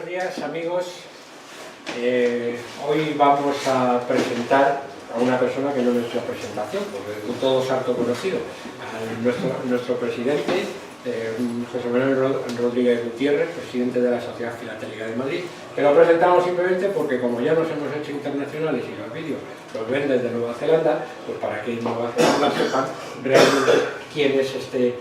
días, amigos. Hoy vamos a presentar a una persona que no es nuestra presentación, porque todos harto conocido, a nuestro presidente, José Manuel Rodríguez Gutiérrez, presidente de la Sociedad Filatélica de Madrid, que lo presentamos simplemente porque como ya nos hemos hecho internacionales y los vídeos los ven desde Nueva Zelanda, pues para que en Nueva Zelanda sepan realmente quién es este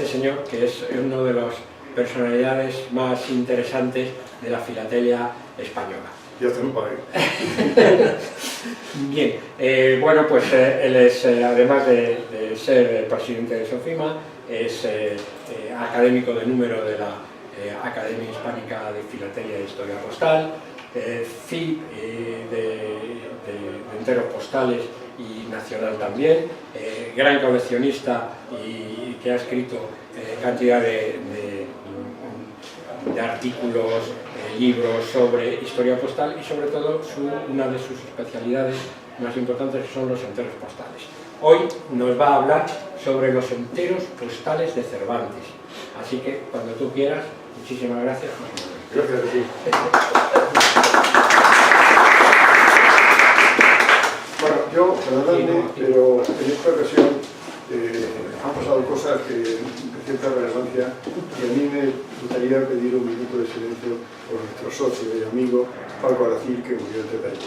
señor, que es uno de las personalidades más interesantes de la filatelia española. Y hacer un país. Bien, bueno, pues él es, además de ser presidente de SOFIMA, es académico de número de la Academia Hispánica de Filatelia e Historia Postal, FIP de enteros postales y nacional también, gran coleccionista y que ha escrito cantidad de artículos, libros sobre historia postal y sobre todo una de sus especialidades más importantes son los enteros postales. Hoy nos va a hablar sobre los enteros postales de Cervantes, así que cuando tú quieras, muchísimas gracias, José Manuel. Gracias a ti. Bueno, yo, perdonadme, pero en esta ocasión han pasado cosas de cierta relevancia y a mí me gustaría pedir un minuto de silencio por nuestro socio y amigo Paco Aracil, que murió antes de ayer.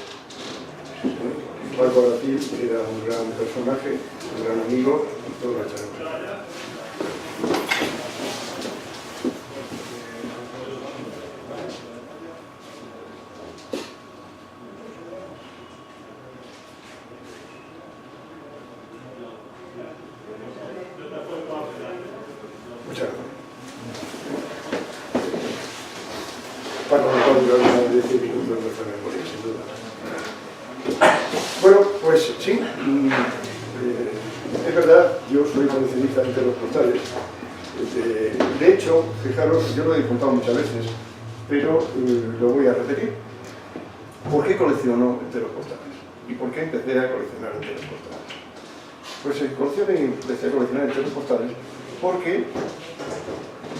Paco Aracil era un gran personaje, un gran amigo y todo lo echaremos. Muchas gracias. Paco nos va a durar unos 10 minutos nuestra memoria, sin duda. Bueno, pues sí, es verdad, yo soy coleccionista de enteros postales. De hecho, fijaros, yo lo he contado muchas veces, pero lo voy a repetir. ¿Por qué colecciono enteros postales? ¿Y por qué empecé a coleccionar enteros postales? Pues empecé a coleccionar enteros postales porque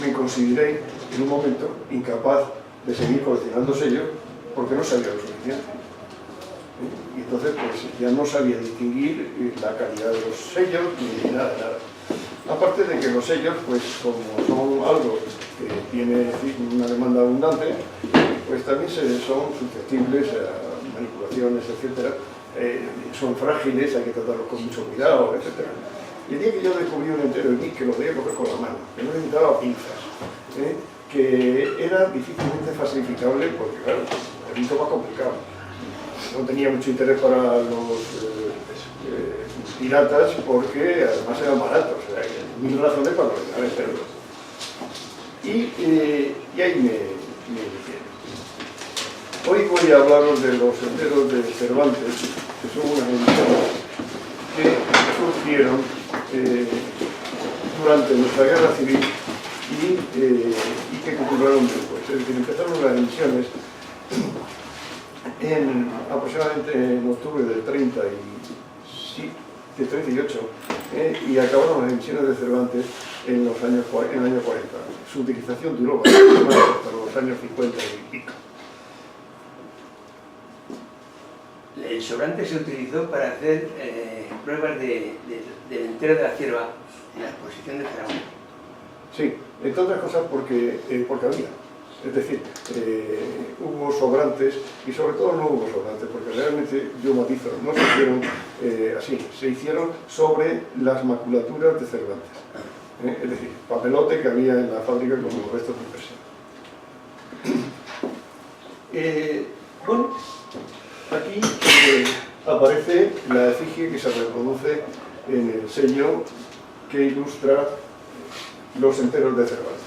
me consideré en un momento incapaz de seguir coleccionando sellos porque no sabía lo suficiente. Y entonces pues ya no sabía distinguir la calidad de los sellos ni nada. Aparte de que los sellos, pues como son algo que tiene una demanda abundante, pues también son susceptibles a manipulaciones, etcétera. Son frágiles, hay que tratarlos con mucho cuidado, etcétera. Y el día que yo descubrí un entero y vi que lo podía coger con la mano, que no necesitaba pinzas, que era difícilmente falsificable porque, claro, es mucho más complicado. No tenía mucho interés para los piratas porque además eran baratos, o sea, mil razones para coleccionar enteros. Y ahí me inicié. Hoy voy a hablaros de los enteros de Cervantes, que son unas ediciones que surgieron durante nuestra guerra civil y que concluyeron después. Es decir, empezaron las emisiones aproximadamente en octubre del 38 y acabaron las emisiones de Cervantes en el año 40. Su utilización duró bastante más hasta los años 50 y pico. El sobrante se utilizó para hacer pruebas del entero de la cierva en la exposición de Zaragoza. Sí, entre otras cosas porque había. Es decir, hubo sobrantes y sobre todo no hubo sobrantes, porque realmente yo matizo, no se hicieron así, se hicieron sobre las maculaturas de Cervantes. Es decir, papelote que había en la fábrica como los restos de impresión. Bueno, aquí aparece la efigie que se reproduce en el sello que ilustra los enteros de Cervantes.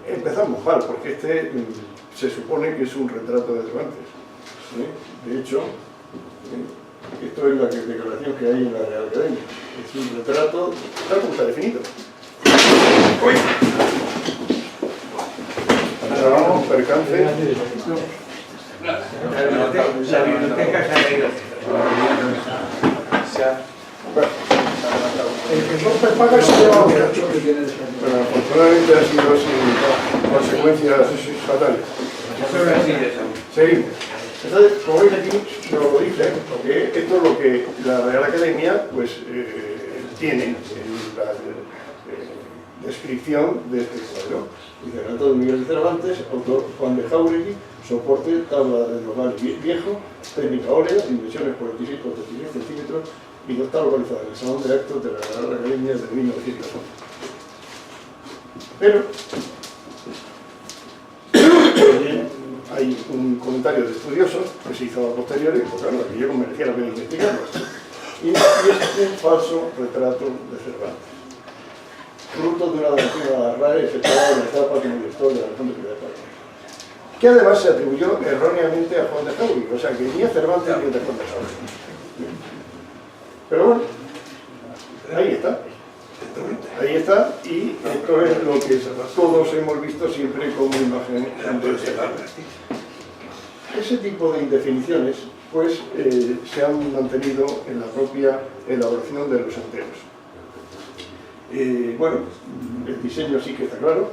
Empezamos mal, porque se supone que es un retrato de Cervantes. De hecho, esto es la declaración que hay en la Real Academia. Es un retrato, tal como está definido. ¡Uy! Acabamos, percance. La biblioteca se ha ido. Entonces paga se lleva bueno, afortunadamente ha sido así. consecuencias fatales. Son así de eso. Seguimos. Entonces, como veis aquí, nos lo dice, porque esto es lo que la Real Academia pues, tiene en la descripción de este cuadro. Dice, Retrato de Miguel de Cervantes, autor Juan de Jáuregui, soporte, tabla de normal viejo, técnica órea, dimensiones 46 por 36 centímetros y no está localizada en el Salón de Actos de la Real Academia de 1911. Pero hay un comentario de estudiosos que se hizo a posteriori, porque claro, aquello merecía la pena investigarlo. Y es un falso retrato de Cervantes, fruto de una donación RAE efectuada en la etapa como director de la Región de Palencia, que además se atribuyó erróneamente a Juan de Jáuregui, o sea que ni a Cervantes ni a Juan de Jáuregui. Pero bueno, ahí está. Ahí está, y esto es lo que todos hemos visto siempre como imagen de Cervantes. Ese tipo de indefiniciones pues, se han mantenido en la propia elaboración de los enteros. Bueno, el diseño sí que está claro,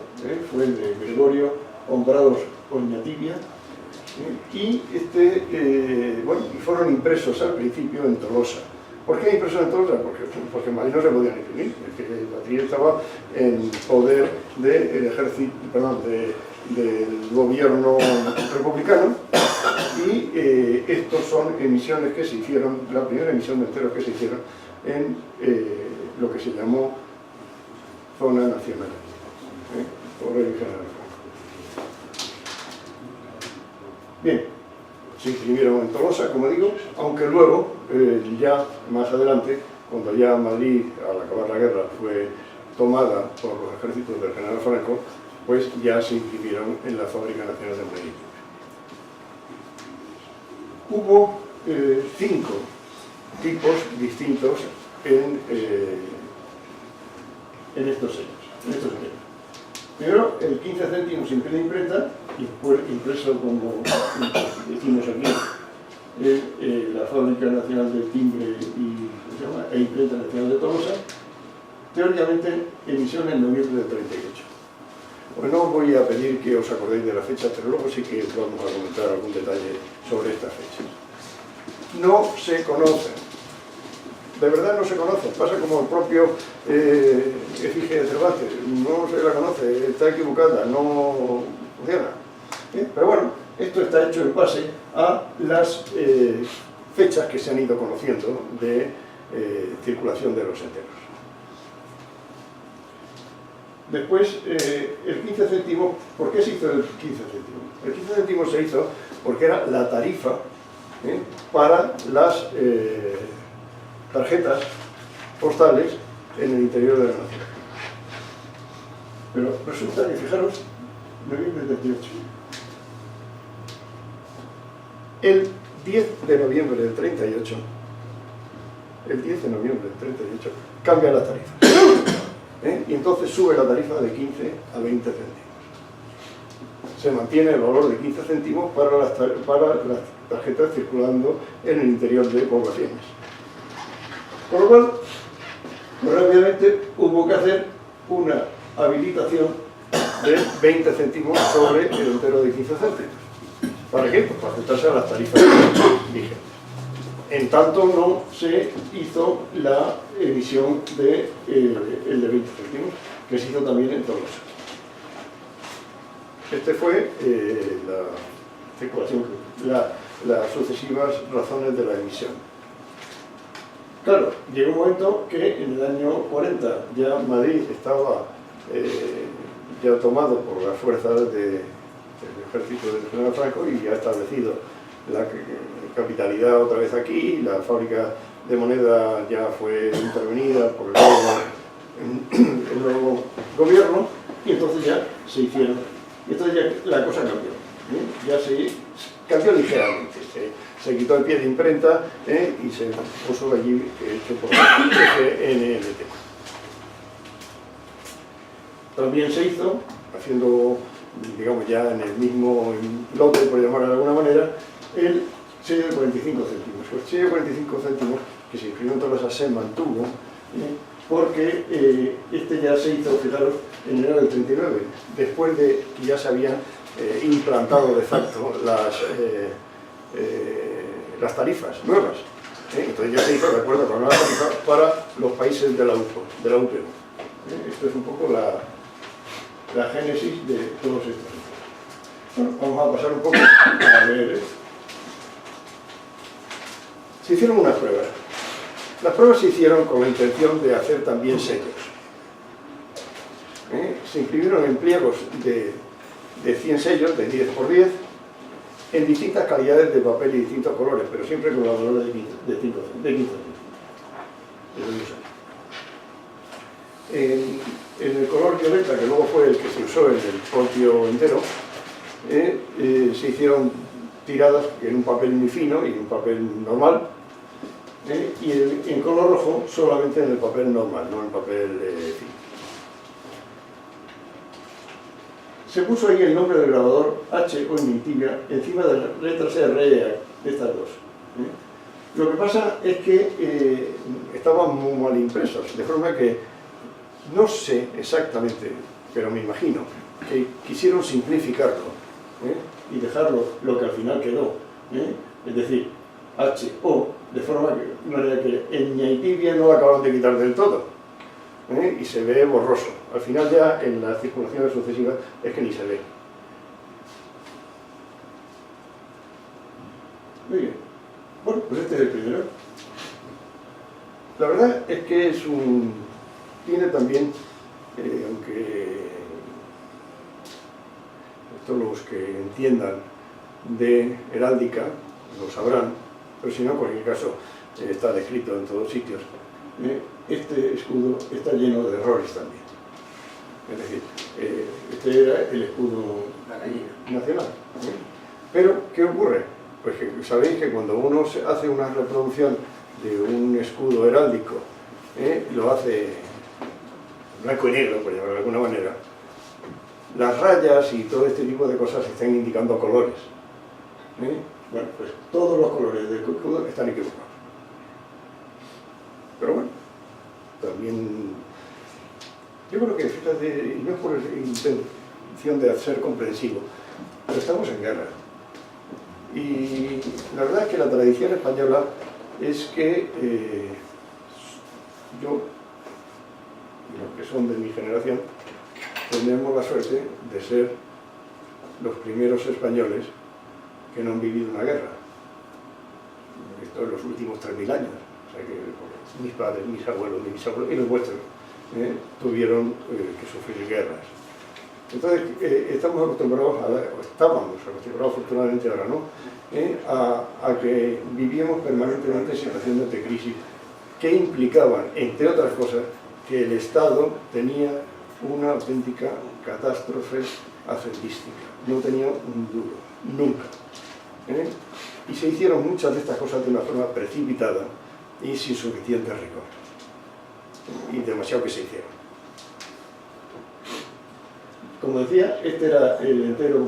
fue el de Gregorio Hombrados Oñatibia, y bueno, fueron impresos al principio en Tolosa. ¿Por qué impresos en Tolosa? Porque en Madrid no se podían imprimir, es que Madrid estaba en poder del ejército, perdón, del gobierno republicano, y estos son emisiones que se hicieron, la primera emisión de enteros que se hicieron en lo que se llamó zona nacional, por el general Franco. Bien, se inscribieron en Tolosa, como digo, aunque luego, ya más adelante, cuando ya Madrid, al acabar la guerra, fue tomada por los ejércitos del general Franco, pues ya se inscribieron en la Fábrica Nacional de Madrid. Hubo 5 tipos distintos en estos sellos. Primero, el 15 céntimos imprenta imprenta, y fue impreso, como decimos aquí, la Fábrica Nacional del Timbre e Imprenta Nacional de Tolosa, teóricamente emisión en noviembre del 38. Pues no os voy a pedir que os acordéis de la fecha, pero luego sí que vamos a comentar algún detalle sobre estas fechas. No se conocen, de verdad no se conocen, pasa como el propio efigie de Cervantes, no se la conoce, está equivocada, no funciona. Pero bueno, esto está hecho en base a las fechas que se han ido conociendo de circulación de los enteros. Después, el 15 céntimos, ¿por qué se hizo el 15 céntimos? El 15 céntimos se hizo porque era la tarifa para las tarjetas postales en el interior de la nación. Pero resulta que, fijaros, noviembre del 38. El 10 de noviembre del 38, cambia la tarifa. Y entonces sube la tarifa de 15 a 20 céntimos. Se mantiene el valor de 15 céntimos para las tarjetas circulando en el interior de poblaciones. Por lo cual, rápidamente hubo que hacer una habilitación de 20 céntimos sobre el entero de 15 céntimos. ¿Para qué? Pues para ajustarse a las tarifas vigentes. En tanto no se hizo la emisión de el de 20 céntimos, que se hizo también en Tolosa. Este fue la circulación, las sucesivas razones de la emisión. Claro, llegó un momento que en el año 40 ya Madrid estaba ya tomado por las fuerzas del ejército del general Franco y ya establecido la capitalidad otra vez aquí, la fábrica de moneda ya fue intervenida por el nuevo gobierno, y entonces ya se hicieron, y entonces ya la cosa cambió, ya se cambió ligeramente, se quitó el pie de imprenta y se puso allí hecho por NLT. También se hizo, haciendo, digamos ya en el mismo lote, por llamarlo de alguna manera, el sello de 45 céntimos. El sello de 45 céntimos, que se imprimió en Tolosa, se mantuvo porque este ya se hizo, fijaros, en enero del 39, después de que ya se habían implantado de facto las tarifas nuevas. Entonces ya se hizo de acuerdo con la tarifa para los países de la UPO. Esto es un poco la génesis de todos estos. Bueno, vamos a pasar un poco a ver esto. Se hicieron unas pruebas. Las pruebas se hicieron con la intención de hacer también sellos. Se imprimieron en pliegos de 100 sellos, de 10 por 10, en distintas calidades de papel y distintos colores, pero siempre con la valor de 5 en el color violeta, que luego fue el que se usó en el propio entero, se hicieron tiradas en un papel muy fino y en un papel normal, y en color rojo solamente en el papel normal, no en papel fino. Se puso ahí el nombre del grabador H o en tibia encima de las letras R de estas dos. Lo que pasa es que estaban muy mal impresos, de forma que no sé exactamente, pero me imagino que quisieron simplificarlo y dejarlo lo que al final quedó, es decir, H-O, de forma que el ñaitibia no lo acabaron de quitar del todo, y se ve borroso. Al final ya en las circulaciones sucesivas es que ni se ve. Muy bien. Bueno, pues este es el primero. La verdad es que tiene también, aunque todos los que entiendan de heráldica lo sabrán, pero si no, en cualquier caso, está descrito en todos sitios. Este escudo está lleno de errores también. Es decir, este era el escudo nacional. Pero, ¿qué ocurre? Pues que sabéis que cuando uno hace una reproducción de un escudo heráldico, lo hace blanco y negro, por llamarlo de alguna manera, las rayas y todo este tipo de cosas están indicando colores. Bueno, pues todos los colores del escudo están equivocados. Pero bueno, también yo creo que, fíjate, y no es por intención de ser comprensivo, pero estamos en guerra. Y la verdad es que la tradición española es que yo y los que son de mi generación tenemos la suerte de ser los primeros españoles que no han vivido una guerra. Esto en los últimos 3.000 años. O sea que mis padres, mis abuelos, mis bisabuelos y los vuestros tuvieron que sufrir guerras. Entonces estábamos acostumbrados, afortunadamente ahora no, a que vivíamos permanentemente situaciones de crisis que implicaban, entre otras cosas, que el Estado tenía una auténtica catástrofe hacendística. No tenía un duro, nunca. Y se hicieron muchas de estas cosas de una forma precipitada y sin suficiente rigor. Y demasiado que se hicieron. Como decía, este era el entero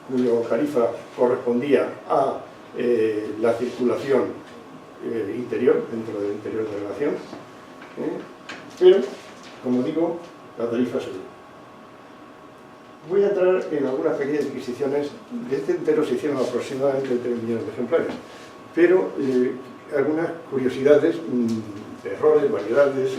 cuyo tarifa correspondía a la circulación interior, dentro del interior de la nación. Pero, como digo, la tarifa subió. Voy a entrar en algunas pequeñas adquisiciones. De este entero se hicieron aproximadamente 3 millones de ejemplares, pero algunas curiosidades, errores, variedades,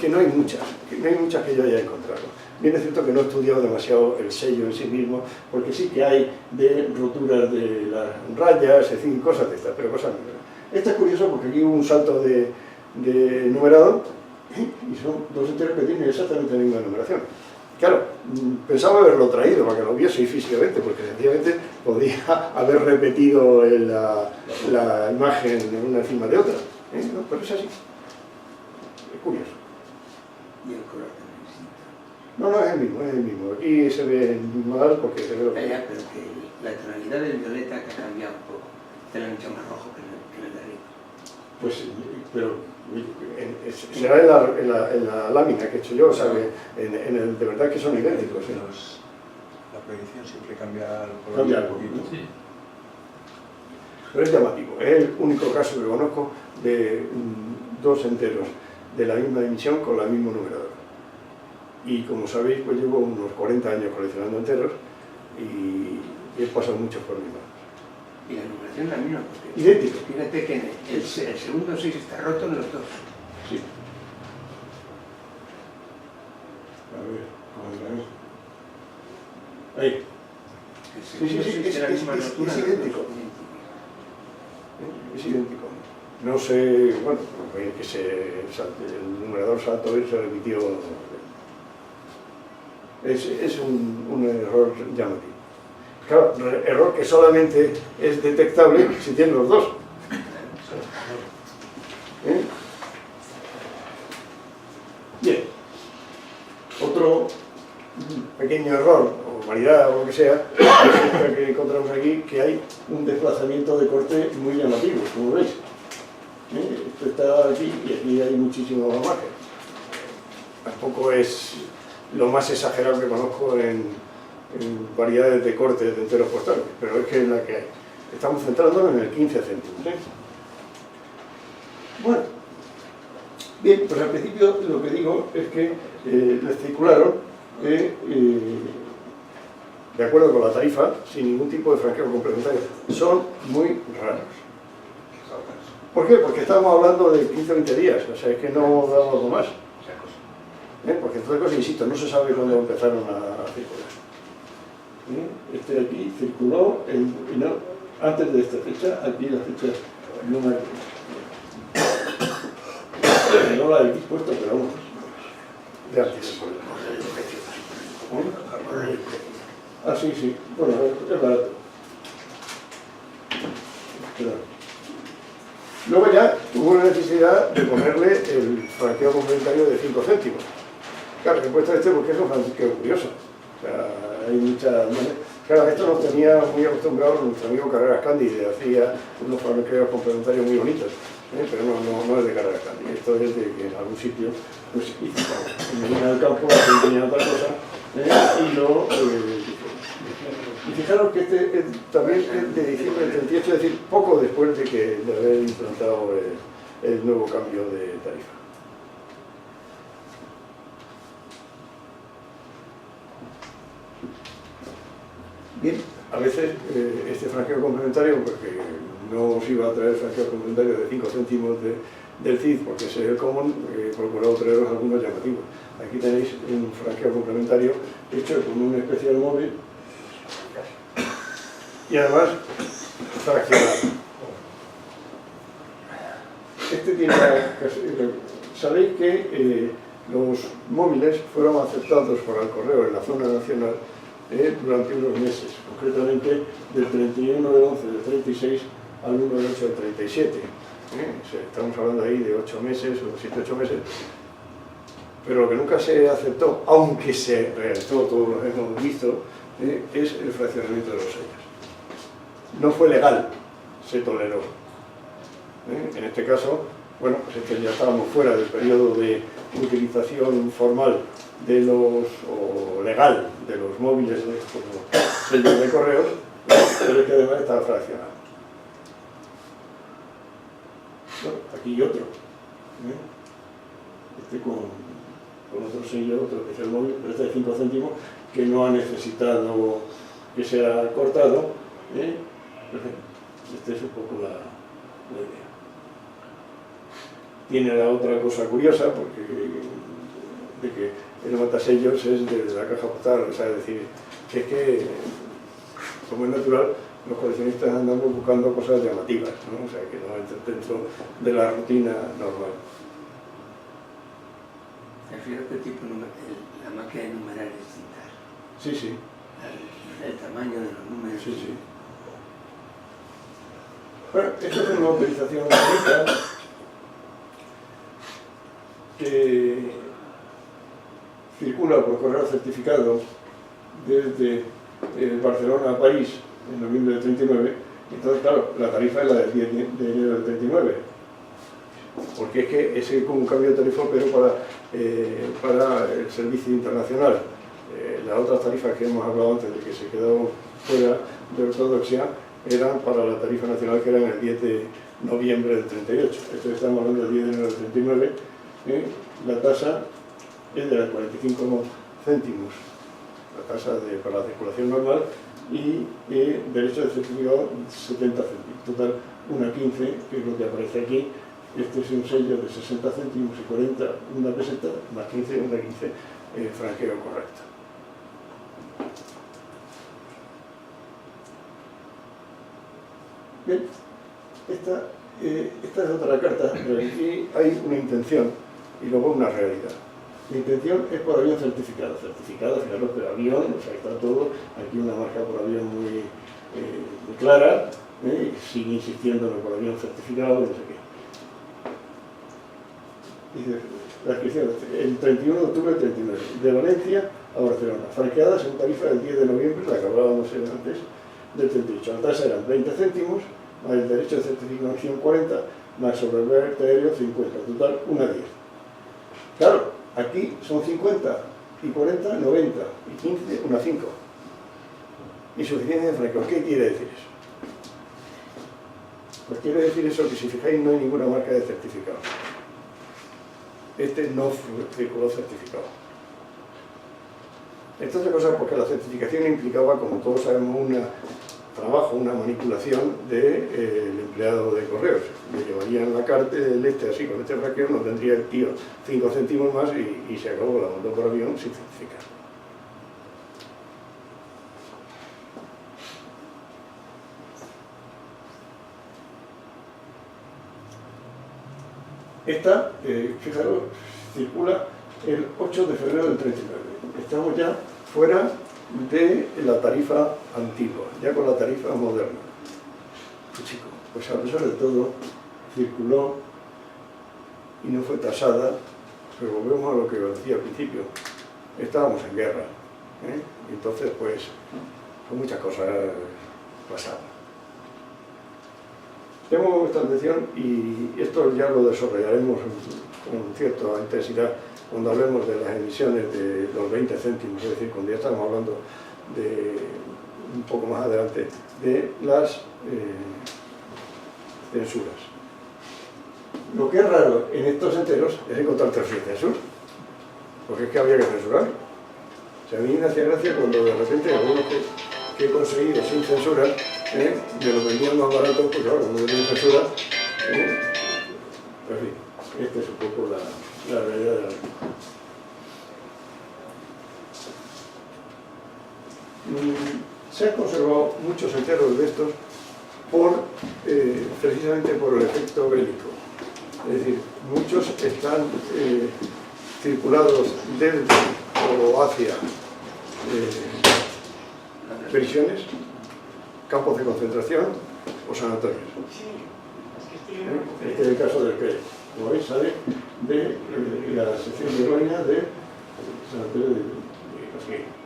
que no hay muchas que yo haya encontrado. Bien es cierto que no he estudiado demasiado el sello en sí mismo, porque sí que hay de roturas de las rayas, es decir, cosas de estas, pero cosas no. Esto es curioso porque aquí hubo un salto de numerado y son 2 enteros que tienen exactamente la misma numeración. Claro, pensaba haberlo traído para que lo vieseis físicamente, porque sencillamente podía haber repetido la imagen una encima de otra. No, pero es así. Es curioso. Y el color también es distinto. No, es el mismo. Aquí se ve mal porque se ve lo que... Ya, pero que la tonalidad del violeta que ha cambiado un poco. Este lo han hecho más rojo que el de arriba. Pues, pero será en la lámina que he hecho yo, o sea, de verdad que son idénticos. La proyección siempre cambia el color Cambia un poquito. Sí. Pero es llamativo. Es el único caso que conozco de 2 enteros de la misma emisión con la misma numeradora. Y como sabéis, pues llevo unos 40 años coleccionando enteros y he pasado mucho por mi mano. Y la numeración la misma, porque Idéntico. fíjate que el segundo 6 está roto en los dos. Sí. A ver, vamos a ver. Ahí. El Sí, segundo sí, 6 de la misma rotura es en los dos. idéntico. Es idéntico. No sé, bueno, que el numerador saltó y se repitió. Es un error llamativo. Claro, error que solamente es detectable si tienen los dos. ¿Eh? Bien. Otro pequeño error, o variedad, o lo que sea, es el que encontramos aquí, que hay un desplazamiento de corte muy llamativo, como veis. Esto está aquí y aquí hay muchísimo más margen. Tampoco es lo más exagerado que conozco en variedades de cortes de enteros postales, pero es que es la que hay. Estamos centrándonos en el 15 céntimos. Bueno, bien, pues al principio lo que digo es que les circularon que, de acuerdo con la tarifa, sin ningún tipo de franqueo complementario, son muy raros. ¿Por qué? Porque estamos hablando de 15 o 20 días, o sea, es que no da algo más. Porque entonces, cosas, insisto, no se sabe cuándo empezaron a circular. Este de aquí circuló antes de esta fecha, aquí la fecha no la he dispuesto, pero vamos, de antes. Ah, sí, sí, bueno, es barato. Luego ya hubo la necesidad de ponerle el franqueo complementario de 5 céntimos. Claro, he puesto este porque es un franqueo curioso. O sea, hay muchas... Claro, esto nos tenía muy acostumbrados nuestro amigo Carreras Cándide, hacía unos franqueos complementarios muy bonitos, pero no es de Carreras Cándide, esto es de que en algún sitio pues me vine al campo a enseñar otra cosa y lo... y fijaros que este también es de diciembre del 38, es decir, poco después de haber implantado el nuevo cambio de tarifa. Bien, a veces este franqueo complementario, porque no os iba a traer franqueo complementario de 5 céntimos del CID, porque ese es el común, he procurado traeros algunos llamativos. Aquí tenéis un franqueo complementario hecho con un especial móvil y además fraccionado. Este tiene sabéis que los móviles fueron aceptados por el correo en la zona nacional durante unos meses, concretamente del 31 del 11 del 36 al 1 del 8 del 37. Estamos hablando ahí de 8 meses o 7-8 meses. Pero lo que nunca se aceptó, aunque se realizó, todos lo hemos visto, es el fraccionamiento de los sellos. No fue legal, se toleró. En este caso, bueno, pues es que ya estábamos fuera del periodo de utilización formal de o legal de los móviles como sellos de correos, pero es que además estaba fraccionado. Bueno, aquí otro. Este con otro sello, otro que es el móvil, pero este de 5 céntimos, que no ha necesitado que sea cortado. Este es un poco la idea. Tiene la otra cosa curiosa, porque de que el matasellos es de la caja postal, o sea, es decir, que es que, como es natural, los coleccionistas andamos buscando cosas llamativas, ¿no? O sea, que no entran dentro de la rutina normal. Fíjate qué tipo la máquina de numerar es distinta. Sí, sí. El tamaño de los números. Sí, sí. Bueno, esto es una autorización única que circula por correo certificado desde Barcelona a París en noviembre del 39. Entonces, claro, la tarifa es la del 10 de enero del 39. Porque es que es un cambio de tarifa, pero para el servicio internacional. Las otras tarifas que hemos hablado antes de que se quedó fuera de ortodoxia eran para la tarifa nacional, que era en el 10 de noviembre del 38. Esto estamos hablando del 10 de enero del 39, la tasa es de las 45 céntimos, la tasa para la circulación normal, y derecho de certificado 70 céntimos, total 1,15, que es lo que aparece aquí. Este es un sello de 60 céntimos y 40, una peseta, más 15, una 15, franqueo correcto. Bien, esta es otra carta, pero aquí hay una intención y luego una realidad. La intención es por avión certificado, fijaros, pero avión, o sea, está todo, aquí una marca por avión muy clara, sigue insistiendo en el por avión certificado, no sé qué. Dice, la inscripción, el 31 de octubre del 39, de Valencia a Barcelona, franqueada según tarifa del 10 de noviembre, la que hablábamos antes, del 38. La tasa eran 20 céntimos, más el derecho de certificación 40, más sobre el verde aéreo 50, total una 10. Claro, aquí son 50 y 40, 90, y 15, una 5. Insuficiencia de franqueo. ¿Qué quiere decir eso? Pues quiere decir eso que, si fijáis, no hay ninguna marca de certificado. Este no circuló certificado. Entonces, cosas porque la certificación implicaba, como todos sabemos, un trabajo, una manipulación del empleado de correos. Le llevarían la carta del así, con este franqueo, no tendría el tío 5 céntimos más y se acabó, la mandó por avión sin certificar. Esta, fijaros, circula el 8 de febrero del 39. Estamos ya fuera de la tarifa antigua, ya con la tarifa moderna. Pues a pesar de todo, circuló y no fue tasada, pero volvemos a lo que os decía al principio. Estábamos en guerra, y entonces pues muchas cosas pasaban. Tengo vuestra atención, y esto ya lo desarrollaremos con cierta intensidad cuando hablemos de las emisiones de los 20 céntimos, es decir, cuando ya estamos hablando de, un poco más adelante, de las censuras. Lo que es raro en estos enteros es encontrar sin censura, porque es que había que censurar. O sea, a mí me hacía gracia cuando de repente algunos que he conseguido sin censura, me lo vendían más barato, porque ahora como tienen censura, en fin, esta es un poco la realidad de la vida. Se han conservado muchos enteros de estos precisamente por el efecto bélico. Es decir, muchos están circulados desde o hacia prisiones, campos de concentración o sanatorios. Este es el caso del que, como veis, sale de la sección de heroína del sanatorio de Casqueiro.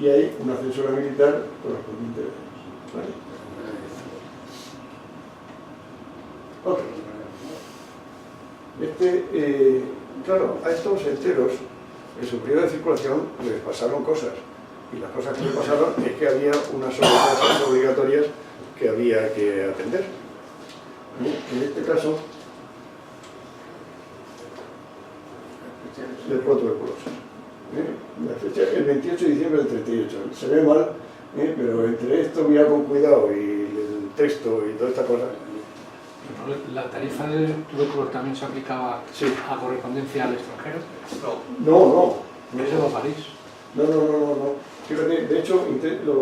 Y hay una censura militar correspondiente. ¿Vale? Otro. Claro, a estos enteros, en su periodo de circulación, les pasaron cosas. Y las cosas que les pasaron es que había unas obligaciones obligatorias que había que atender. En este caso, de protuberculosis. La fecha es el 28 de diciembre del 38. Se ve mal, pero entre esto, mira con cuidado, y el texto y toda esta cosa. ¿La tarifa de tubérculos también se aplicaba a correspondencia al extranjero? No. ¿Eso va a París? No. Fíjate, de hecho,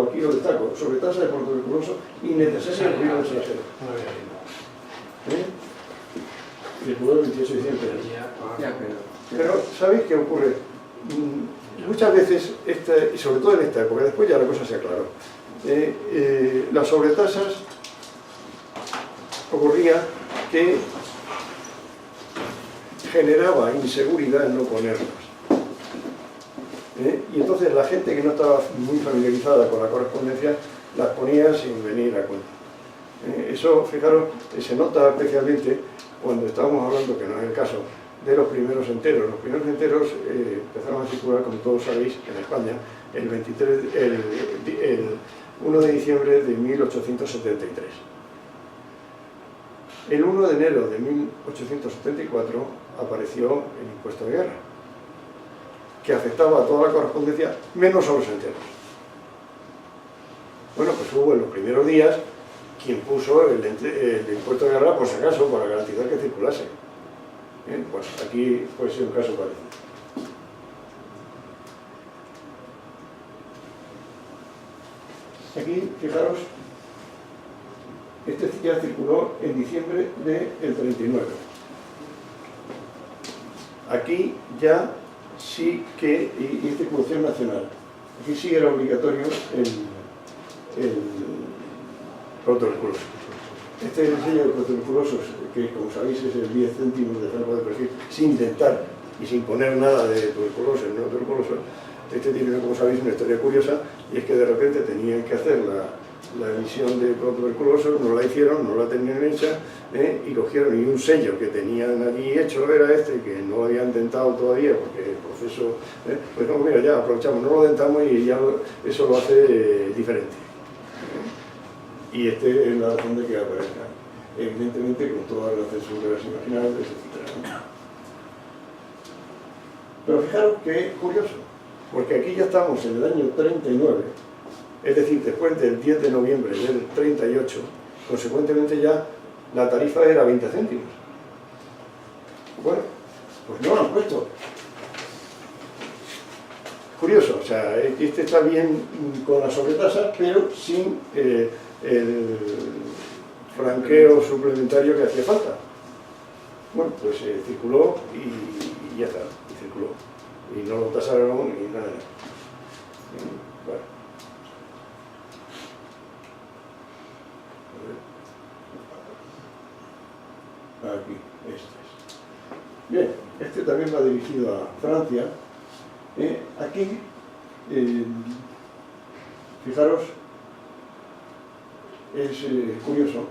aquí lo destaco, sobre tasa de protuberculoso innecesaria en el extranjero. Circuló el 28 de diciembre. Pero, ¿sabéis qué ocurre? Muchas veces, y sobre todo en esta época, después ya la cosa se aclaró, las sobretasas ocurría que generaba inseguridad en no ponerlas. Y entonces la gente que no estaba muy familiarizada con la correspondencia las ponía sin venir a cuenta. Eso, fijaros, se nota especialmente cuando estábamos hablando, que no es el caso, de los primeros enteros. Los primeros enteros empezaron a circular, como todos sabéis, en España el 1 de diciembre de 1873. El 1 de enero de 1874 apareció el impuesto de guerra, que afectaba a toda la correspondencia, menos a los enteros. Bueno, pues hubo en los primeros días quien puso el impuesto de guerra, por si acaso, para garantizar que circulase. Pues aquí puede ser un caso parecido. Aquí, fijaros, este ya circuló en diciembre del 39. Aquí ya sí que, y circulación nacional, aquí sí era obligatorio el protuberculoso. Este es el sello de protuberculosos, que como sabéis es el 10 céntimos de franco de perfil, sin dentar y sin poner nada de tuberculoso, no tuberculoso. Este tiene, como sabéis, una historia curiosa, y es que de repente tenían que hacer la emisión de protuberculosos, no la hicieron, no la tenían hecha, y cogieron, y un sello que tenían allí hecho era este, que no lo habían dentado todavía, porque el proceso, pues no, mira, ya aprovechamos, no lo dentamos y ya eso lo hace diferente. Y este es la razón de que aparezca, evidentemente con todas las censuras imaginables, etc. Pero fijaros que curioso, porque aquí ya estamos en el año 39, es decir, después del 10 de noviembre del 38, consecuentemente ya la tarifa era 20 céntimos. Bueno, pues no lo han puesto. Curioso, o sea, este está bien con las sobretasas, pero sin el franqueo suplementario que hacía falta. Bueno, pues circuló y ya está, y circuló. Y no lo tasaron y nada. Bueno. Aquí, este es. Bien, este también va dirigido a Francia. Aquí, fijaros, es curioso,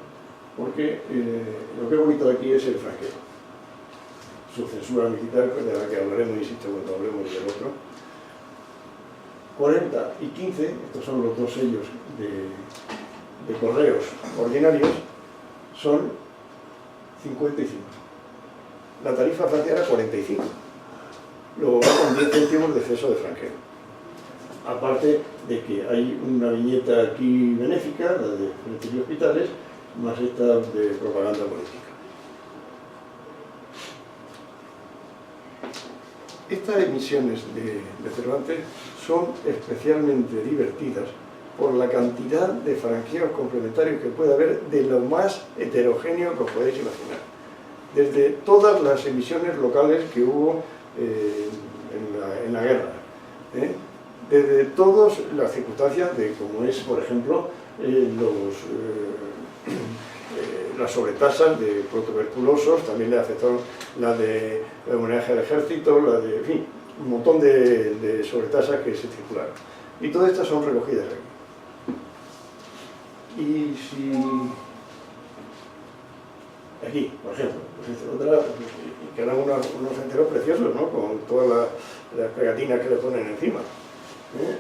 porque lo que es bonito de aquí es el franqueo. Su censura militar, de la que hablaremos, insisto, cuando hablemos del otro. 40 y 15, estos son los dos sellos de correos ordinarios, son 55. La tarifa francesa era 45. Luego va con 10 céntimos de exceso de franqueo. Aparte de que hay una viñeta aquí benéfica, la de frentes y hospitales, más esta de propaganda política. Estas emisiones de Cervantes son especialmente divertidas por la cantidad de franqueos complementarios que puede haber, de lo más heterogéneo que os podéis imaginar. Desde todas las emisiones locales que hubo en la guerra, desde todas las circunstancias de como es, por ejemplo, las sobretasas de protuberculosos, también le afectaron la de homenaje al ejército, la de, en fin, un montón de sobretasas que se circularon. Y todas estas son recogidas aquí. Y si aquí, por ejemplo, pues que eran unos enteros preciosos, ¿no? Con todas las pegatinas que le ponen encima.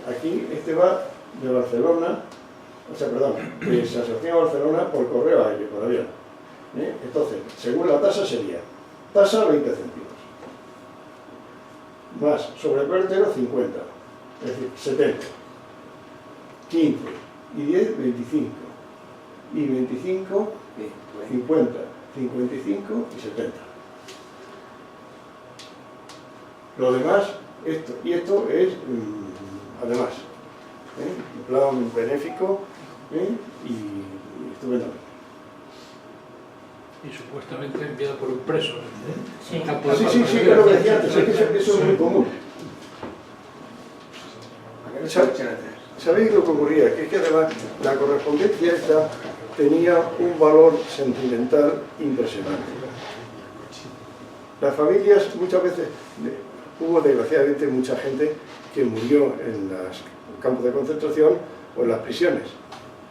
Aquí este va de Barcelona, o sea, perdón, de San Sebastián a Barcelona por correo aéreo, por avión. Entonces, según la tasa sería, tasa 20 céntimos, más sobre el entero 50, es decir, 70, 15 y 10, 25, y 25, 50, 55 y 70. Lo demás, esto, y esto es, además, un plan benéfico y estupendamente. Y supuestamente enviado por un preso. Sí, pero lo decía antes, es que eso es muy común. ¿Sabéis lo que ocurría? Que es que además la correspondencia esta tenía un valor sentimental impresionante. Las familias, muchas veces, hubo desgraciadamente mucha gente que murió en los campos de concentración o en las prisiones.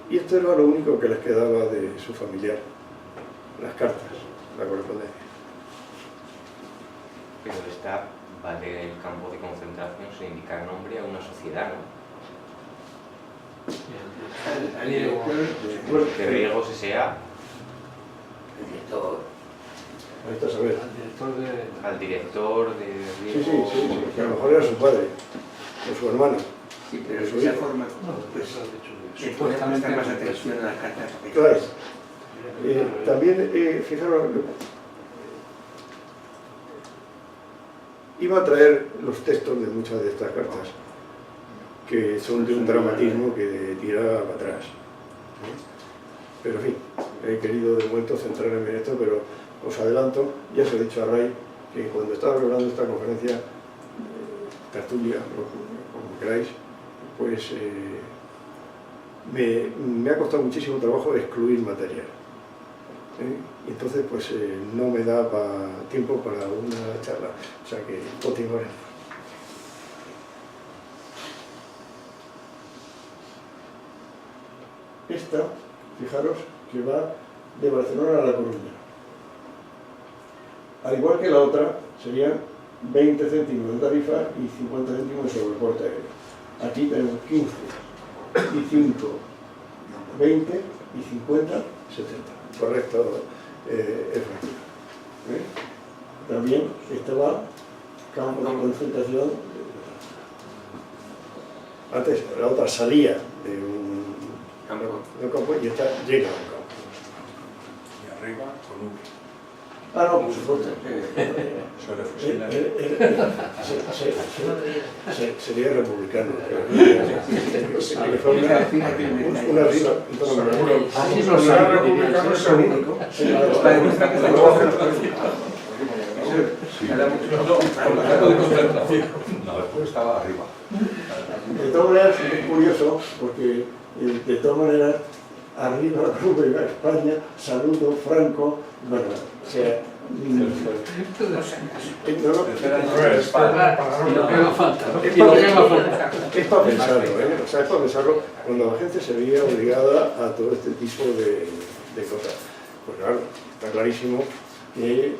Y esto era lo único que les quedaba de su familiar. Las cartas, la correspondencia. Pero esta va del campo de concentración sin indicar nombre a una sociedad, ¿no? De Riegos S.A. Ahí está Saber. Al director de Sí, riego. que a lo mejor era su padre o su hermano. Sí, pero de esa forma, pues, le podemos prestar más atención a las cartas. Claro. También, fijaros, iba a traer los textos de muchas de estas cartas, que son de un dramatismo que tira para atrás. Pero en fin, he querido de momento centrarme en esto, pero os adelanto, ya os he dicho a Ray, que cuando estaba preparando esta conferencia, tertulia, como queráis, pues me ha costado muchísimo trabajo excluir material. Y entonces pues no me da tiempo para una charla, o sea que continuaremos. Esta, fijaros, que va de Barcelona a La Coruña. Al igual que la otra, serían 20 céntimos de tarifa y 50 céntimos de sobreporte aéreo. Aquí tenemos 15 y 5, 20 y 50, 70. Correcto, efectivo. También esta va campo de concentración. Antes la otra salía de un campo y esta llega a un campo. Y arriba con V. Ah, no, por supuesto. Suele fusilar. Sería republicano. Una arriba, Así lo sabe. No, después estaba arriba. de todas maneras, es curioso, porque de todas maneras, arriba Rubén, España, saludo, Franco, bueno, o sea, es para pensarlo, o sea, es para pensarlo cuando la gente se veía obligada a todo este tipo de cosas. Pues claro, está clarísimo que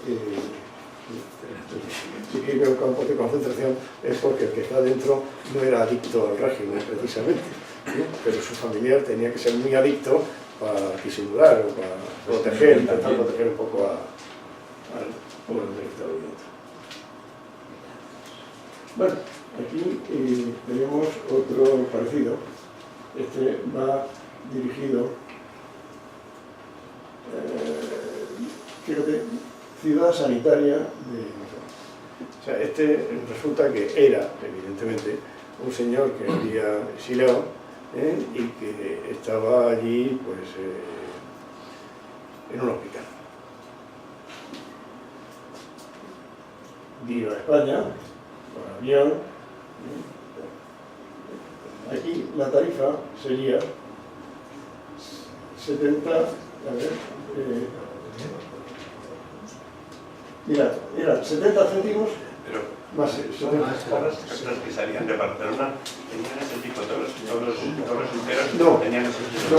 si quiere un campo de concentración es porque el que está dentro no era adicto al régimen precisamente, pero su familiar tenía que ser muy adicto para disimular o para proteger, intentar proteger un poco al pueblo del Estado dentro. Bueno, aquí tenemos otro parecido. Este va dirigido, fíjate, Ciudad Sanitaria de... O sea, este resulta que era, evidentemente, un señor que había exiliado y que estaba allí, pues, en un hospital. Vino a España, con avión. Aquí la tarifa sería 70, a ver, mira, eran 70 céntimos más 70. Las cartas que salían de Barcelona tenían ese tipo, todos los enteros No, tenían ese tipo.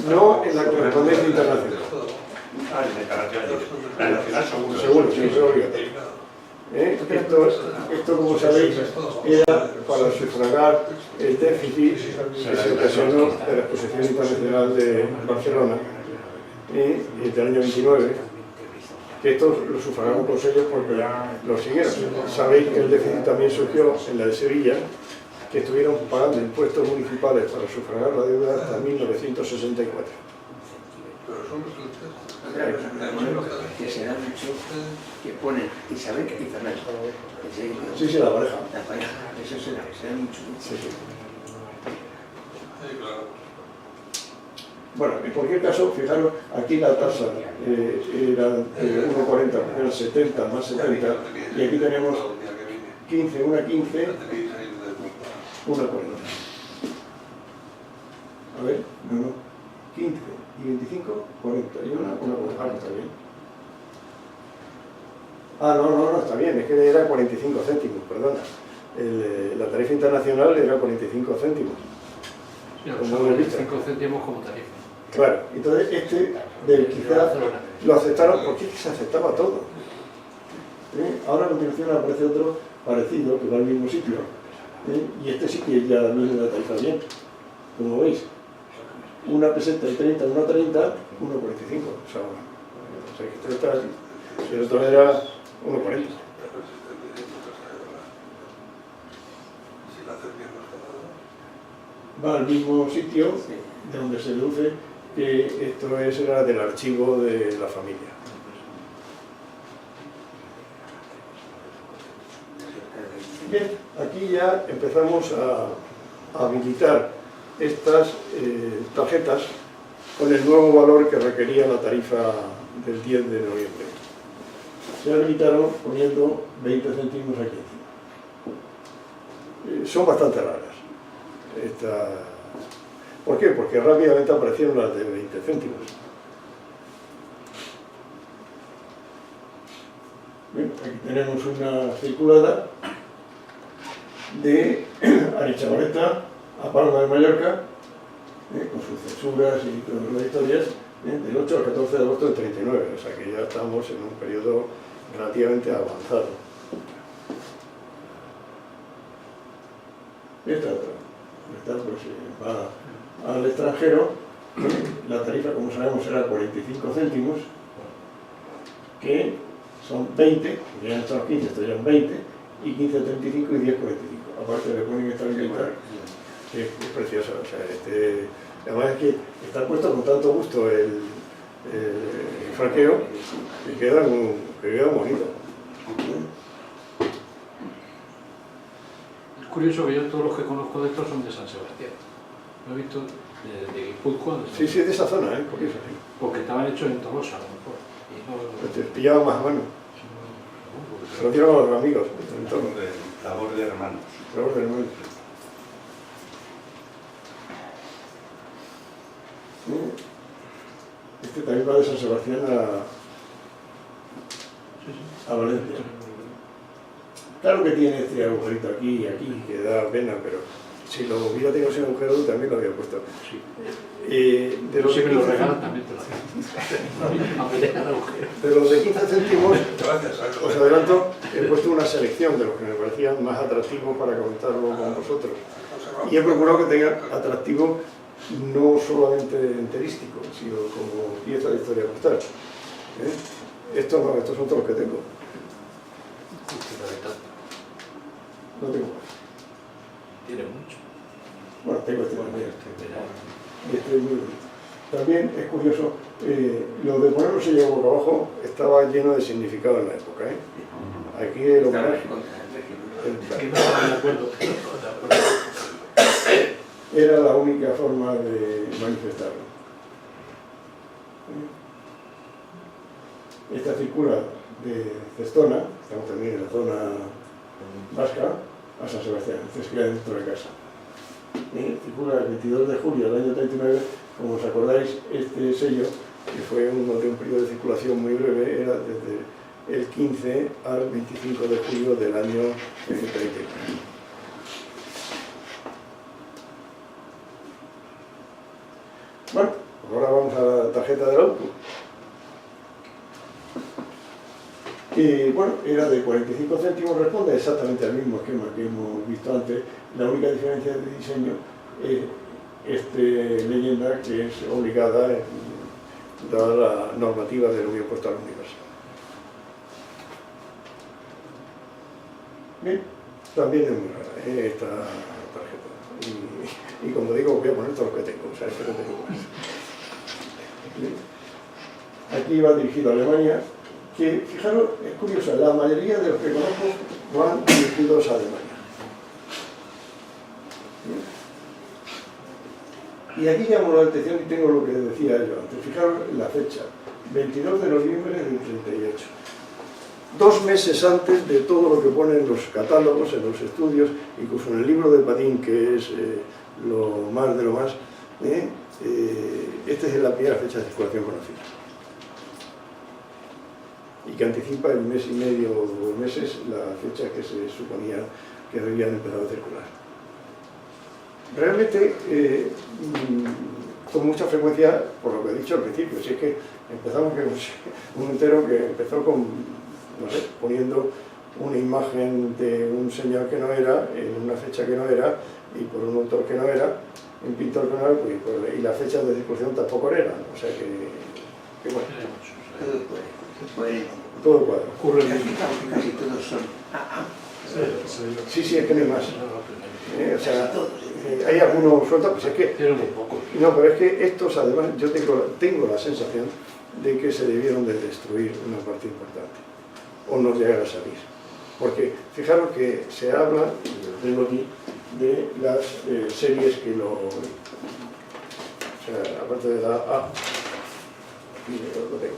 no en la correspondencia internacional. Ah, el internacional. La nacional seguro. Seguro, sí, pero obligatorio. Esto, como sabéis, era para sufragar el déficit que se ocasionó de la Exposición Internacional de Barcelona del año 29, que estos lo sufragaron con sellos porque lo siguieron. Sabéis que el déficit también surgió en la de Sevilla, que estuvieron pagando impuestos municipales para sufragar la deuda hasta 1964. Que se da mucho, que ponen Isabel y Fernando. Sí, la pareja. La pareja, eso se da mucho. Sí. Bueno, en cualquier caso, fijaros, aquí la tasa era 1,40, era 70 más 70, y aquí tenemos 15, una 15, una 40. A ver, no, 15 y 25, 40, y una 40. Ah, está bien. Ah, no, está bien, es que era 45 céntimos, perdona. La tarifa internacional era 45 céntimos. Sí, como 45 céntimos como tarifa. Claro, entonces quizás lo aceptaron porque se aceptaba todo. Ahora a continuación aparece otro parecido que va al mismo sitio. Y este sí que ya viene la tarifa bien, como veis. Una peseta y 30, 1,30, 1,45. O sea, O sea, que esto está, si el otro era 1,40. Va al mismo sitio de donde se deduce que esto era del archivo de la familia. Bien, aquí ya empezamos a habilitar estas tarjetas con el nuevo valor que requería la tarifa del 10 de noviembre. Se habilitaron poniendo 20 céntimos aquí encima. Son bastante raras. ¿Por qué? Porque rápidamente aparecieron las de 20 céntimos. Bien, aquí tenemos una circulada de Arechavaleta a Palma de Mallorca, con sus censuras y todas las historias, del 8 al 14 de agosto del 39, o sea que ya estamos en un periodo relativamente avanzado. Esta otra. Esta pues va al extranjero, la tarifa, como sabemos, era 45 céntimos, que son 20, ya han estado 15, estos eran 20, y 15,35 y 10,45. Aparte le ponen esta billeta, que es preciosa. O sea, además es que está puesto con tanto gusto el franqueo que queda bonito. Es curioso que yo todos los que conozco de estos son de San Sebastián. Lo he visto de Guipúzcoa. Sí, sí, de esa zona, curioso. Sí. Porque estaban hechos en Tolosa, a lo mejor. Y no... Te pillaba más a mano. Se lo dieron a los amigos. Labor de hermanos. Labor de hermanos. Este también va de San Sebastián a Valencia. Claro que tiene este agujerito aquí y aquí, que da pena, pero si lo hubiera tenido sin agujero también lo había puesto. Sí. De los si me lo 15 regalan también te lo hacen. Aunque tengan agujero. De los de 15 céntimos, os adelanto, he puesto una selección de los que me parecían más atractivos para comentarlo con vosotros. Y he procurado que tengan atractivo no solamente enterístico, sino como pieza de historia postal. Estos no, estos son todos los que tengo. No tengo más. Tiene mucho. Bueno, tengo este también. Y este es muy bonito. También es curioso, lo de poner un sello boca abajo estaba lleno de significado en la época. Aquí el homenaje. Era la única forma de manifestarlo. Esta circula de Cestona, estamos también en la zona vasca, a San Sebastián, se escribe dentro de casa. Circula el 22 de julio del año 39, como os acordáis, este sello, que fue uno de un periodo de circulación muy breve, era desde el 15 al 25 de julio del año 39. Bueno, ahora vamos a la tarjeta del auto. Y bueno, era de 45 céntimos, responde exactamente al mismo esquema que hemos visto antes. La única diferencia de diseño es leyenda que es obligada dada la normativa de la Unión Postal Universal. Bien, también es muy rara esta tarjeta. Y como digo, voy a poner todos los que tengo, o sea, es que no tengo más. Aquí va dirigido a Alemania, que fijaros, es curioso, la mayoría de los que conozco van dirigidos a Alemania. Y aquí llamo la atención y tengo lo que decía yo antes. Fijaros la fecha, 22 de noviembre del 38. 2 meses antes de todo lo que ponen los catálogos, en los estudios, incluso en el libro de Padín, que es lo más de lo más. Esta es la primera fecha de circulación conocida. Y que anticipa en mes y medio o 2 meses la fecha que se suponía que debían empezar a circular. Realmente, con mucha frecuencia, por lo que he dicho al principio, si es que empezamos con un entero que empezó con, no sé, poniendo una imagen de un señor que no era, en una fecha que no era, y por un autor que no era, un pintor que no era, y las fechas de circulación tampoco eran, o sea que Que bueno, Todo todo cuadra. Ocurre casi, mucho. casi todos son AA. Sí, sí, es que no hay más. O sea, Casi todos. hay algunos sueltos, pues es que... Tiene muy pocos. No, pero es que estos además, yo tengo la sensación de que se debieron de destruir una parte importante, o no llegar a salir. Porque fijaros que se habla, tengo aquí, de las series que lo... O sea, aparte de la A, aquí lo tengo.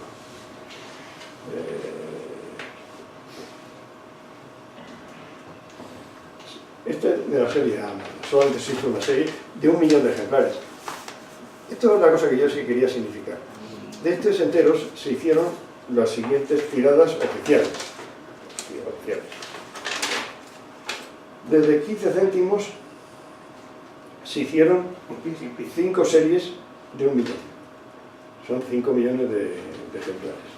Este es de la serie A, solamente existe una serie de 1 millón de ejemplares. Esto es la cosa que yo sí quería significar. De estos enteros se hicieron las siguientes tiradas oficiales. Desde 15 céntimos se hicieron 5 series de 1 millón. Son 5 millones de ejemplares.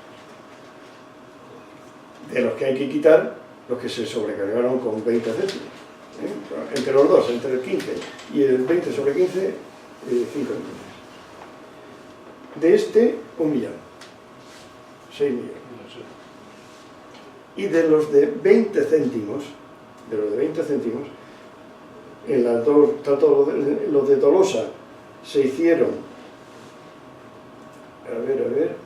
De los que hay que quitar los que se sobrecargaron con 20 céntimos. Entre los dos, entre el 15 y el 20 sobre 15, 5 millones. De este, 1 millón. 6 millones. Y de los de 20 céntimos, en las dos, tanto los de Tolosa se hicieron, a ver,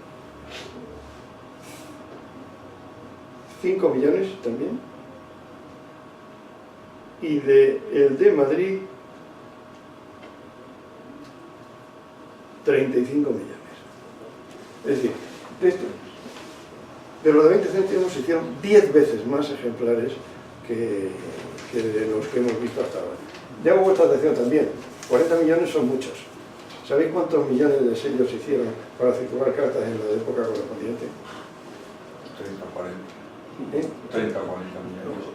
5 millones también, y el de Madrid 35 millones. Es decir, de los de 20 céntimos se hicieron 10 veces más ejemplares que de los que hemos visto hasta ahora. Llamo vuestra atención también, 40 millones son muchos. ¿Sabéis cuántos millones de sellos se hicieron para circular cartas en la época correspondiente? 30, 40. ¿Eh? 30, 40 millones.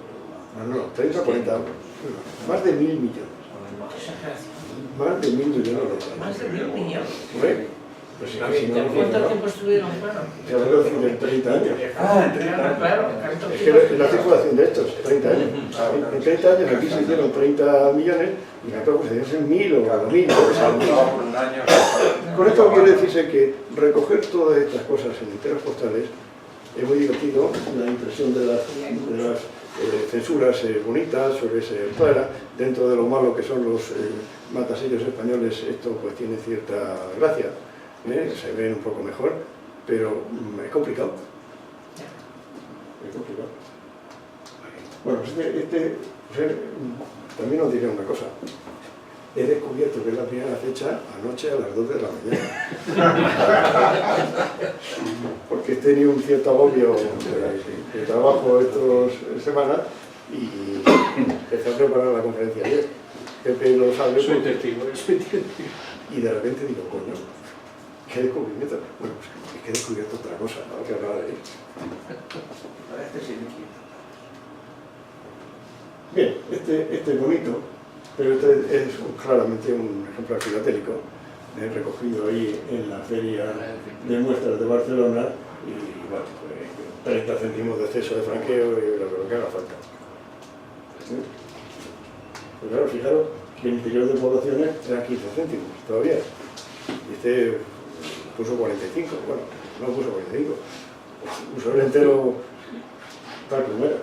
No, 30, 40. Más de 1.000 millones. Más de 1.000 millones de dólares. Más de 1.000 millones. Hombre, pues si no, ¿Cuánto tiempo estuvieron fuera? te hablo de 30 años. Claro. Es que la circulación de estos, 30 años. En 30 años aquí se hicieron 30 millones y en otro pues se hicieron 1.000 o 2.000. Con esto quiere decirse que recoger todas estas cosas en enteros postales es muy divertido. La impresión de las censuras bonitas, suele ser clara. Dentro de lo malo que son los matasellos españoles, esto pues tiene cierta gracia. Se ven un poco mejor, pero es complicado. Es complicado. Bueno, pues también os diré una cosa. He descubierto que es la primera fecha anoche a las 2 de la mañana. Porque he tenido un cierto agobio de trabajo estas semanas y empecé a preparar la conferencia ayer. Pepe lo sabe. Soy testigo. Y de repente digo, coño, ¿qué descubrimiento? Bueno, pues es que he descubierto otra cosa, ¿no? Que hablar de esto. Bien, este es bonito, pero este es claramente un ejemplar filatélico, recogido ahí en la feria de muestras de Barcelona y bueno, pues 30 céntimos de exceso de franqueo y lo que haga falta. Pues claro, fijaros que el interior de poblaciones era 15 céntimos todavía. Y este puso 45, bueno, no puso 45, puso el entero tal como era.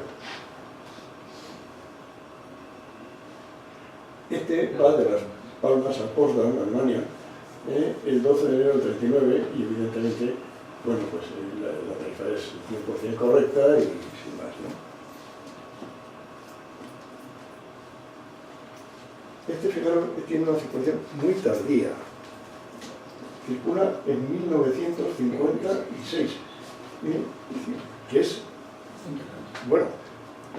Este va de las Palmas a Potsdam, Alemania, el 12 de enero del 39 y evidentemente, bueno, pues la tarifa es 100% correcta y sin más, ¿no? Este, fijaros, tiene una circulación muy tardía. Circula en 1956, que es, bueno,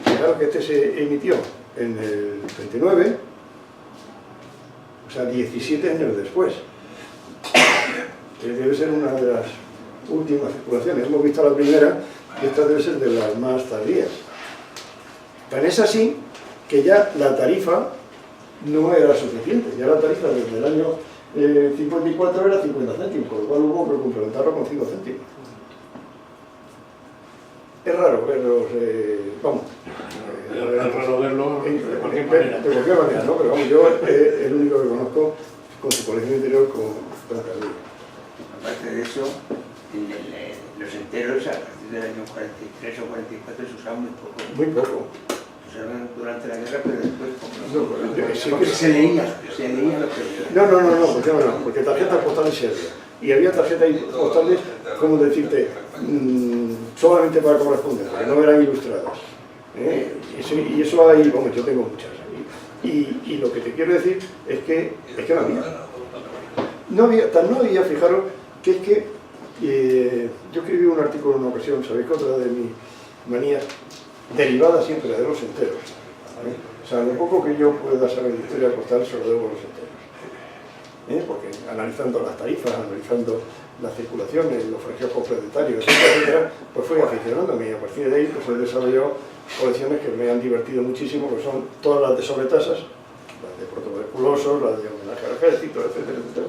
fijaros que este se emitió en el 39, o sea, 17 años después. Debe ser una de las últimas circulaciones. Hemos visto la primera y esta debe ser de las más tardías. Tan es así que ya la tarifa no era suficiente. Ya la tarifa desde el año 54 era 50 céntimos, con lo cual hubo que complementarlo con 5 céntimos. Es raro verlos, vamos. Es raro verlo de cualquier manera. De cualquier manera, ¿no? Pero vamos, yo el único que conozco con su colección interior con tanta vida. Aparte de eso, los enteros a partir del año 43 o 44 se usaban muy poco. Muy poco. Se usaban durante la guerra, pero después poco. Porque Se leía lo que veía. No, porque tarjetas postales sí había. Y había tarjetas postales, como decirte, solamente para correspondencia, que no eran ilustradas. Y eso ahí, bueno, yo tengo muchas. Y lo que te quiero decir es que no había. No había, fijaros, que es que yo escribí un artículo en una ocasión, sabéis que otra de mis manías, derivada siempre de los enteros. ¿Vale? O sea, lo poco que yo pueda saber de historia postal se lo debo a los enteros. Porque analizando las tarifas, analizando las circulaciones, los franqueos complementarios, etcétera, pues fui aficionándome y a partir de ahí pues he desarrollado colecciones que me han divertido muchísimo, que son todas las de sobretasas, las de prototuberculosos, las de homenaje al ejército, etcétera, etcétera.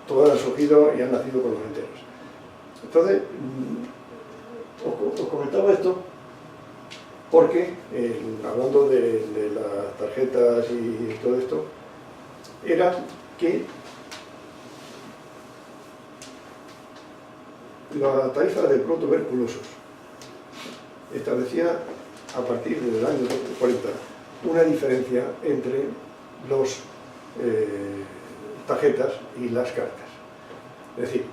Todas han surgido y han nacido con los enteros. Entonces, os comentaba esto porque, hablando de las tarjetas y todo esto, era que la tarifa de protuberculosos establecía a partir del año 40 una diferencia entre los tarjetas y las cartas. Es decir,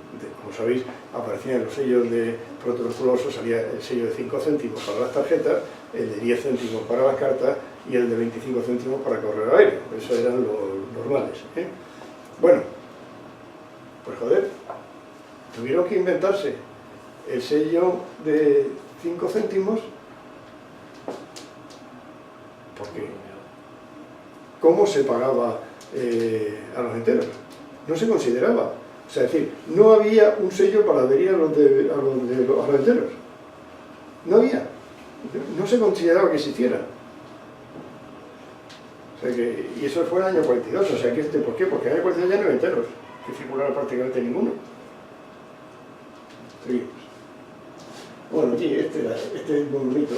como sabéis, aparecían los sellos de protuberculosos, salía el sello de 5 céntimos para las tarjetas, el de 10 céntimos para las cartas y el de 25 céntimos para correo aéreo. Esos eran los normales. Bueno, pues joder, tuvieron que inventarse el sello de 5 céntimos porque ¿cómo se pagaba a los enteros? No se consideraba. O sea, es decir, no había un sello para adherir a los enteros. No había. No se consideraba que existiera. O sea que, y eso fue en el año 42. O sea, que ¿por qué? Porque en el año 42 ya no había enteros, que circularon prácticamente ninguno. Seguimos. Bueno, aquí este es muy bonito,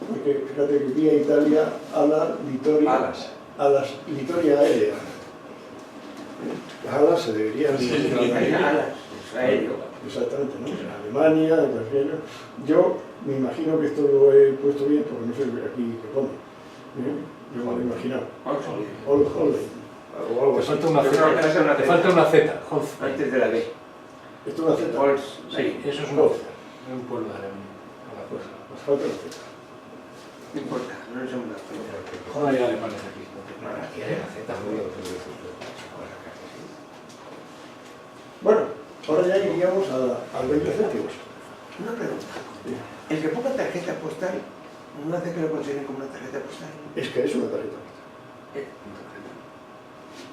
porque fíjate que vía Italia a la Litoria. Alas, Litoria aérea. Las alas se deberían... Alas, aéreo. Exactamente, ¿no? En Alemania, en Brasil. Yo me imagino que esto lo he puesto bien, porque no sé aquí qué pone. Yo me lo he imaginado. Holstein. Te falta una Z. Te falta una Z. Antes de la B. ¿Esto es una Z? Sí, eso es una Z. Es un pueblo de Alemania. Nos falta una Z. No importa, no somos las Joder, hay alemanes aquí. Bueno, ahora ya iríamos al 20 céntimos. Una pregunta. El que ponga tarjeta postal no hace que lo consideren como una tarjeta postal. Es que es una tarjeta postal.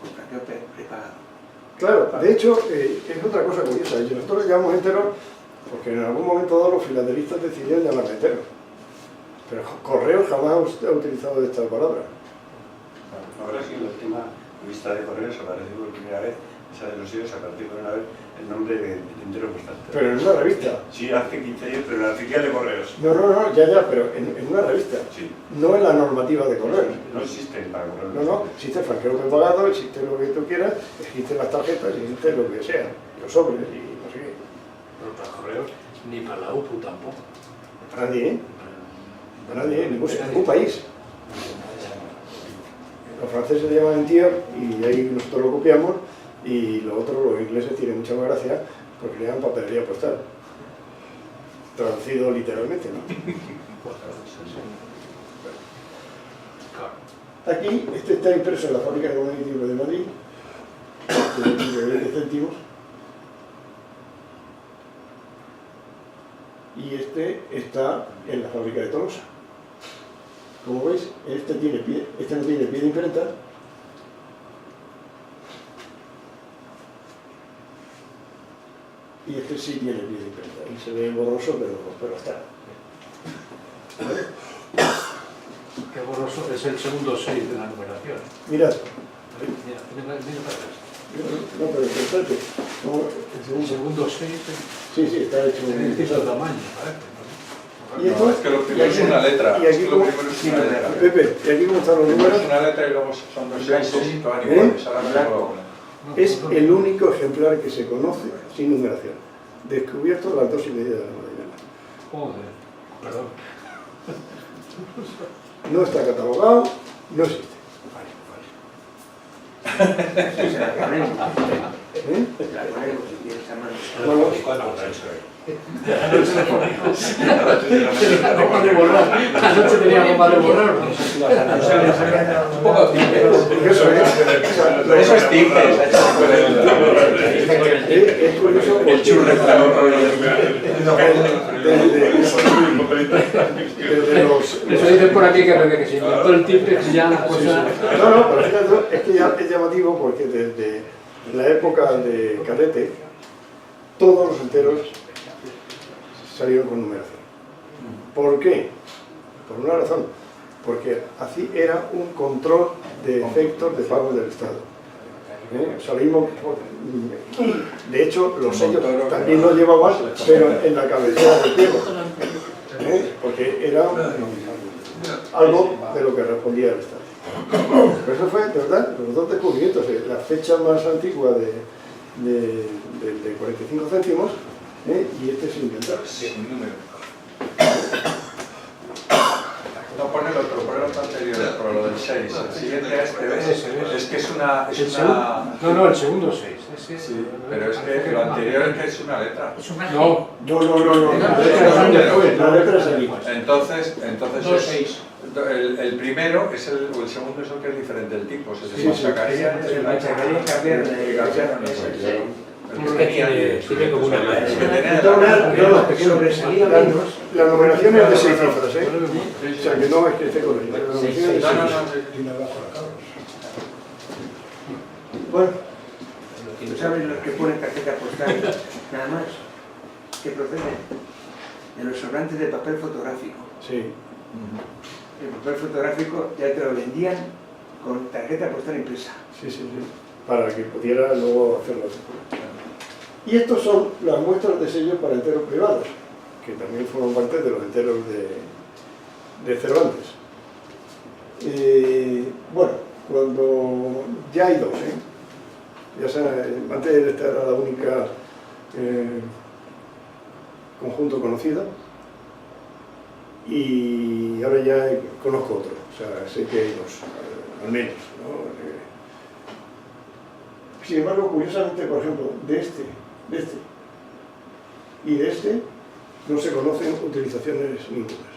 Con franqueo prepagado. Claro, de hecho, es otra cosa curiosa. Nosotros le llamamos enteros porque en algún momento dado los filatelistas decidieron llamarle enteros. Pero Correos jamás ha utilizado esta palabra. Ahora sí, en la última lista de correos apareció por primera vez, esa de los sellos, apareció por una vez el nombre de entero postal. Pero en una revista. Sí, hace 15 años, pero en la oficial de correos. No, ya, pero en una revista. Sí. No en la normativa de correos. No existen para correos. No, existe el franqueo prepagado, existe lo que tú quieras, existen las tarjetas, existe lo que sea, los sobres y no sé qué. Pero para correos, ni para la UPU tampoco. Para nadie, ¿eh? Para nadie, en ningún país. Los franceses le llaman entier y ahí nosotros lo copiamos y lo otro, los ingleses tienen mucha más gracia porque le llaman papelería postal. Traducido literalmente, ¿no? Aquí, este está impreso en la fábrica de Comunicativos de Madrid, de 20 céntimos. Y este está en la fábrica de Tolosa. Como veis, este no tiene pie de imprenta. Y este sí tiene pie de imprenta. Ahí se ve borroso, pero está. Qué borroso, es el segundo 6 de la numeración. Mirad. Mira para atrás. No, pero espérate. El segundo 6 Sí, está hecho en distinto tamaño, parece. ¿Y esto? No, es que lo primero es una letra. Y aquí Lo como... primero es una letra. Pepe, ¿y aquí cómo están los números? Es una letra y luego son dos seis que van iguales. Ahora mismo Es el único ejemplar que se conoce sin numeración. descubierto las 2:30 de la mañana. Joder, perdón. No está catalogado, no existe. Se la ponemos. ¿Eh? La ponemos si quieres a mano. Bueno, Goma de borrar. Anoche tenía goma de borrar. Un poco timpes. eso es. Eso es timpes. Es curioso porque El churro desde los... Eso dicen por aquí que desde que se inventó el tipex ya la cosa... No, pero fíjate, es que ya es llamativo porque desde la época de Calete todos los enteros salieron con numeración. ¿Por qué? Por una razón. Porque así era un control de efectos de pago del Estado. Salimos y de hecho los sellos también lo llevaban, pero en la cabecera del pliego, porque era algo de lo que respondía el Estado. Pero eso fue, de verdad, los dos descubrimientos. La fecha más antigua de 45 céntimos y este es inventado. Un número. No, pon el otro, pon el otro anterior, por lo del 6. El siguiente a este, ¿ves? Es que es una... No, el segundo 6. Sí, pero es que lo anterior es que es una letra. Es un ángel. No, La letra es el Entonces Dos, es, seis. el primero es o el segundo es el que es diferente del tipo. Se Sí, machacaría. Se machacaría y cambiaron Tiene como una mancha. sobresalía menos. La numeración es de 6 cifras, O sea, que no es que esté con ella. La numeración es de 6 cifras. Bueno, ¿No saben los que ponen tarjeta postal nada más? Que proceden de los sobrantes de papel fotográfico. sí. El papel fotográfico ya te lo vendían con tarjeta postal impresa. Sí, para que pudiera luego hacerlo. Y estos son las muestras de sellos para enteros privados, que también forman parte de los enteros de Cervantes. Bueno, cuando ya hay dos, ya antes esta era la única conjunto conocido, y ahora ya conozco otro, o sea, sé que hay dos, al menos, ¿no? Sin embargo, curiosamente, por ejemplo, de este y de este no se conocen utilizaciones ningunas.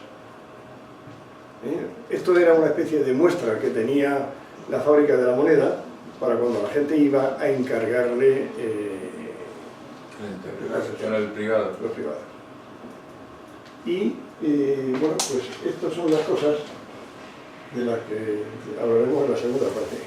Esto era una especie de muestra que tenía la fábrica de la moneda para cuando la gente iba a encargarle el privado. los privados. Y bueno, pues estas son las cosas de las que hablaremos en la segunda parte.